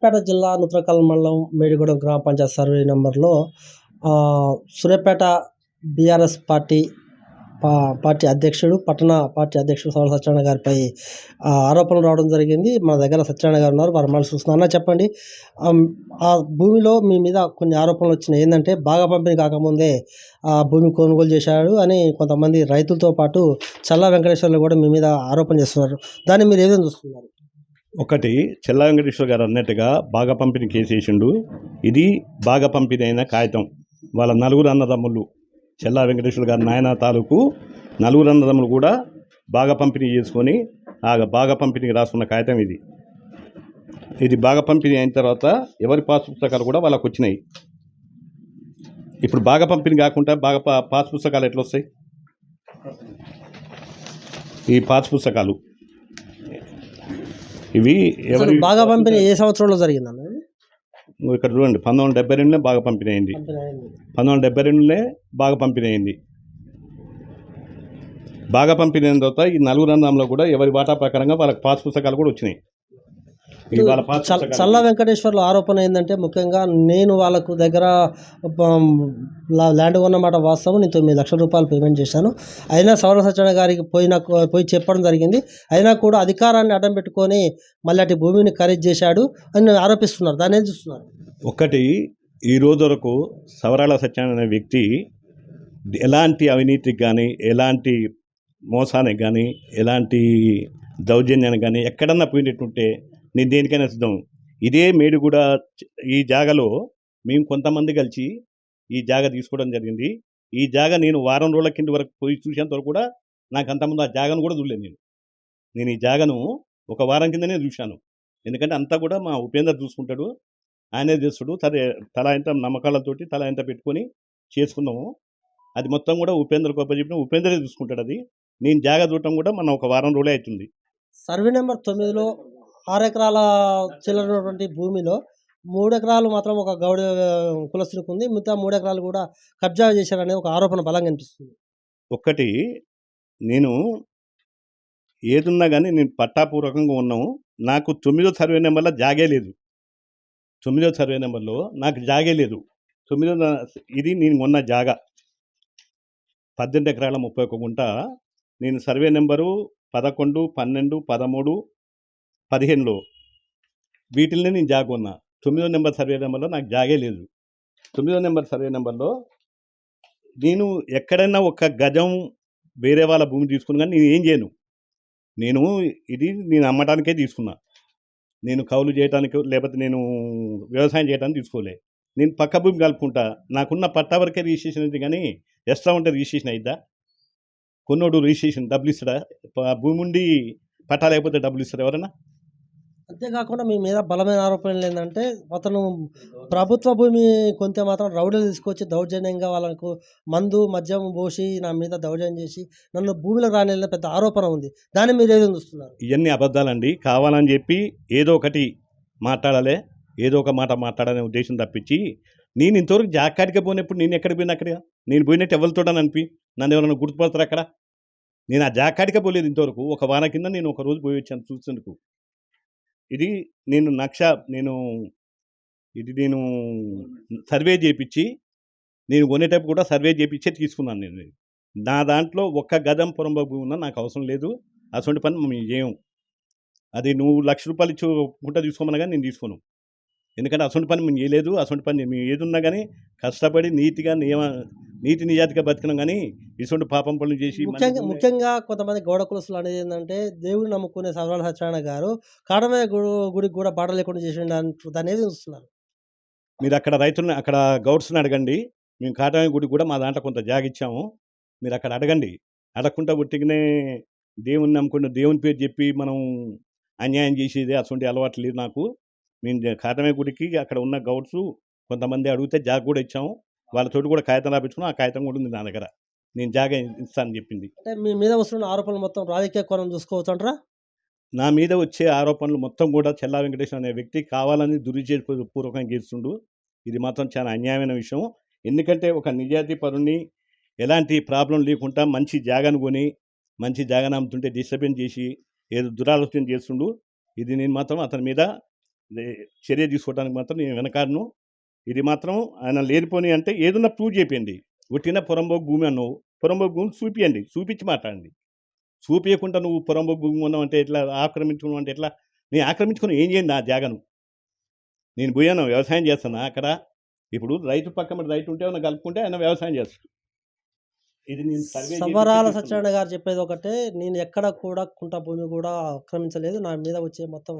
సూర్యాపేట జిల్లా నూతలకల్ మండలం మేడిగూడెం గ్రామ పంచాయతీ సర్వే నంబర్‌లో సూర్యాపేట బీఆర్ఎస్ పార్టీ అధ్యక్షుడు, పట్టణ పార్టీ అధ్యక్షుడు సవర సత్యనారాయణ గారిపై ఆరోపణలు రావడం జరిగింది. మన దగ్గర సత్యనారాయణ గారు ఉన్నారు. వారు మళ్ళీ చూస్తున్నారు. అన్న చెప్పండి, ఆ భూమిలో మీ మీద కొన్ని ఆరోపణలు వచ్చినాయి. ఏంటంటే బాగా పంపిణీ కాకముందే భూమి కొనుగోలు చేశాడు అని కొంతమంది రైతులతో పాటు చల్లా వెంకటేశ్వర్లు కూడా మీ మీద ఆరోపణ చేస్తున్నారు. దాన్ని మీరు ఏ విధంగా చూస్తున్నారు? ఒకటి, చల్లా వెంకటేశ్వర గారు అన్నట్టుగా బాగా పంపిణీ కేసేసిండు. ఇది బాగా పంపిణీ అయిన కాగితం. వాళ్ళ నలుగురు అన్నదమ్ములు, చల్లా వెంకటేశ్వర గారి నాయన తాలూకు నలుగురు అన్నదమ్ములు కూడా బాగా పంపిణీ చేసుకొని బాగా పంపిణీకి రాసుకున్న కాగితం ఇది. ఇది బాగా పంపిణీ అయిన తర్వాత ఎవరి పాస్ పుస్తకాలు కూడా వాళ్ళకు వచ్చినాయి. ఇప్పుడు బాగా పంపిణీ కాకుండా బాగా పాస్ పుస్తకాలు ఎట్లా వస్తాయి? ఈ పాస్ పుస్తకాలు ఇవి ఎవరి బాగా పంపిణీ ఏ సంవత్సరంలో జరిగిందన్న? ఇక్కడ చూడండి, 1972 బాగా పంపిణీ అయింది. 1972 బాగా పంపిణీ అయింది. బాగా పంపిణీ అయిన తర్వాత ఈ నలుగురు అన్నంలో కూడా ఎవరి వాటా ప్రకారంగా వాళ్ళకి పాస్ పుస్తకాలు కూడా వచ్చినాయి. చల్లా వెంకటేశ్వర్ల ఆరోపణ ఏంటంటే, ముఖ్యంగా నేను వాళ్ళకు దగ్గర ల్యాండ్ కొన్నమాట వాస్తవం, నేను 9 లక్షల రూపాయలు పేమెంట్ చేశాను. అయినా సవర సత్యనారాయణ గారికి పోయి చెప్పడం జరిగింది. అయినా కూడా అధికారాన్ని అడ్డం పెట్టుకొని మళ్ళీ అటు భూమిని ఖరీదు చేశాడు అని ఆరోపిస్తున్నారు. దాన్ని ఏం చూస్తున్నారు? ఒకటి, ఈ రోజు వరకు సవరాల సత్యనారాయణ అనే వ్యక్తి ఎలాంటి అవినీతికి కానీ, ఎలాంటి మోసానికి కానీ, ఎలాంటి దౌర్జన్యానికి కానీ ఎక్కడన్నా పోయినట్టుంటే నేను దేనికైనా సిద్ధం. ఇదే మేడిగూడ ఈ జాగలో మేము కొంతమంది కలిసి ఈ జాగ తీసుకోవడం జరిగింది. ఈ జాగ నేను వారం రోజుల కింద వరకు పోయి చూసేంత వరకు కూడా నాకు అంతమంది ఆ జాగను కూడా చూడలేదు. నేను ఈ జాగను ఒక వారం కిందనే చూశాను. ఎందుకంటే అంతా కూడా మా ఉపేందర్ చూసుకుంటాడు, ఆయనే చేస్తాడు. తలా ఎంత నమ్మకాలతోటి తలా ఎంత పెట్టుకొని చేసుకున్నాము. అది మొత్తం కూడా ఉపేందర్ గొప్ప చెప్పిన ఉపేందరే చూసుకుంటాడు. అది నేను జాగ చూడటం కూడా మనం ఒక వారం రోజులే అవుతుంది. సర్వే నెంబర్ 9లో 6 ఎకరాల చిల్లరటువంటి భూమిలో 3 ఎకరాలు మాత్రం ఒక గౌడ కులస్తునికి ఉంది. మిగతా 3 ఎకరాలు కూడా కబ్జా చేశారనే ఒక ఆరోపణ బలంగా అనిపిస్తుంది. ఒక్కటి, నేను ఏదున్నా కానీ నేను పట్టాపూర్వకంగా ఉన్నాము. నాకు 9వ సర్వే నెంబర్లో జాగే లేదు. 9వ సర్వే నెంబర్లో నాకు జాగే లేదు. 9వ ఇది నేను ఉన్న జాగా 18 ఎకరాల 31 గుంట. నేను సర్వే నెంబరు 11, 12, 13, 15లో వీటిల్ని నేను జాగ ఉన్నా. 9వ నెంబర్ సర్వే నెంబర్లో నాకు జాగే లేదు. 9వ నెంబర్ సర్వే నెంబర్లో నేను ఎక్కడైనా ఒక గజం వేరే వాళ్ళ భూమి తీసుకుని కానీ నేను ఏం చేయను. నేను అమ్మటానికే తీసుకున్నా. నేను కౌలు చేయడానికి లేకపోతే నేను వ్యవసాయం చేయడానికి తీసుకోలే. నేను పక్క భూమి కలుపుకుంటా. నాకున్న పట్టా వరకే రిజిస్ట్రేషన్ అయితే కానీ ఎక్స్ట్రా ఉంటే రిజిస్ట్రేషన్ అయిద్దా? కొన్నోడు రిజిస్ట్రేషన్ డబ్బులు ఇస్తాడా? భూమి ఉండి పట్టా లేకపోతే డబ్బులు ఇస్తారా ఎవరైనా? అంతేకాకుండా మీ మీద బలమైన ఆరోపణలు ఏంటంటే, అతను ప్రభుత్వ భూమి కొంత మాత్రం రౌడీలు తీసుకొచ్చి దౌర్జన్యంగా వాళ్ళకు మందు మద్యం పోసి నా మీద దౌర్జన్యం చేసి నన్ను భూమిలో రానిళ్ళ పెద్ద ఆరోపణ ఉంది. దాన్ని మీరు ఏదో చూస్తున్నారు? ఇవన్నీ అబద్ధాలండి. కావాలని చెప్పి ఏదో ఒకటి మాట్లాడాలి, ఏదో ఒక మాట మాట్లాడాలనే ఉద్దేశం తప్పించి నేను ఇంతవరకు జాకాడికి పోయినప్పుడు నేను ఎక్కడికి పోయినా అక్కడ నేను పోయినట్టు ఎవరితోడని అనిపి నన్ను ఎవరైనా గుర్తుపడతారు అక్కడ? నేను ఆ జాకాడికే పోలేదు ఇంతవరకు. ఒక వారం కింద నేను ఒక రోజు పోయి వచ్చాను చూసేందుకు. ఇది నేను సర్వే చేయించి నేను కొనేటప్పుడు కూడా సర్వే చేయించే తీసుకున్నాను. నేను నా దాంట్లో ఒక్క గజం పొరంబ భూమి ఉన్నా నాకు అవసరం లేదు. అటువంటి పని మేము చేయం. అది నువ్వు ₹1,00,000 ఇచ్చి గుంట తీసుకోమన్నా కానీ నేను తీసుకోను. ఎందుకంటే అటువంటి పని మేము చేయలేదు. అటువంటి పని మేము ఏది ఉన్నా కానీ కష్టపడి నీతి నిజాతిగా బతికినాం. కానీ ఇటువంటి పాపం పనులు చేసి ముఖ్యంగా కొంతమంది గౌడ కులస్తులు అనేది ఏంటంటే, దేవుడిని నమ్ముకునే సవరాల సత్యనారాయణ గారు కాడమయ్య గుడికి కూడా బాట లేకుండా చేసిండు. దాన్ని ఏది చూస్తున్నారు మీరు? అక్కడ రైతులని, అక్కడ గౌడ్స్ని అడగండి. మేము కాటమయ్య గుడికి కూడా మా దాంట్లో కొంత జాగ ఇచ్చాము. మీరు అక్కడ అడగండి. అడగకుండా ఒట్టిగానే దేవుని నమ్ముకుంటే దేవుని పేరు చెప్పి మనం అన్యాయం చేసేది అటువంటి అలవాటు లేదు నాకు. మేము కాటమయ్య గుడికి అక్కడ ఉన్న గౌడ్స్ కొంతమంది అడిగితే జాగ కూడా ఇచ్చాము. వాళ్ళతోటి కూడా కాగితం రాపించుకున్నాం. ఆ కాగితం కూడా ఉంది నా దగ్గర. నేను జాగ ఇస్తానని చెప్పింది. అంటే మీ మీద వస్తున్న ఆరోపణలు మొత్తం రాజకీయ కోణం చూసుకోవచ్చు అంటారా? నా మీద వచ్చే ఆరోపణలు మొత్తం కూడా చల్లా వెంకటేశ్వర అనే వ్యక్తి కావాలని దురుద్దేశపూర్వకంగా చేస్తుండు. ఇది మాత్రం చాలా అన్యాయమైన విషయం. ఎందుకంటే ఒక నిజాయితీ పరుణ్ణి ఎలాంటి ప్రాబ్లం లేకుండా మంచి జాగను కొని మంచి జాగను అమ్ముతుంటే డిస్టర్బెన్స్ చేసి ఏదో దురాలోచన చేస్తుండు. ఇది నేను మాత్రం అతని మీద చర్య తీసుకోవడానికి మాత్రం నేను వెనకాడను. ఇది మాత్రం ఆయన లేనిపోని అంటే ఏదన్నా ప్రూవ్ చేయండి. ఒట్టిన పొరంబోకు భూమి అన్నావు, పొరంబోకు భూమి చూపియండి, చూపించి మాట్లాడండి. చూపించకుండా నువ్వు పొరంబోకు భూమి ఉన్నావు అంటే ఎట్లా, ఆక్రమించుకున్నావు అంటే ఎట్లా? నేను ఆక్రమించుకుని ఏం చేయండి నా జాగను? నేను పోయాను వ్యవసాయం చేస్తాను అక్కడ. ఇప్పుడు రైతు పక్కన రైతు ఉంటే ఏమైనా కలుపుకుంటే ఆయన వ్యవసాయం చేస్తాడు. ఇది నేను సర్వే చేసి సవరాల తీసుకున్నాను. సత్యనారాయణ గారు చెప్పేది ఒకటే, నేను ఎక్కడ కూడా కుంట భూమి కూడా ఆక్రమించలేదు, నా మీద వచ్చే మొత్తం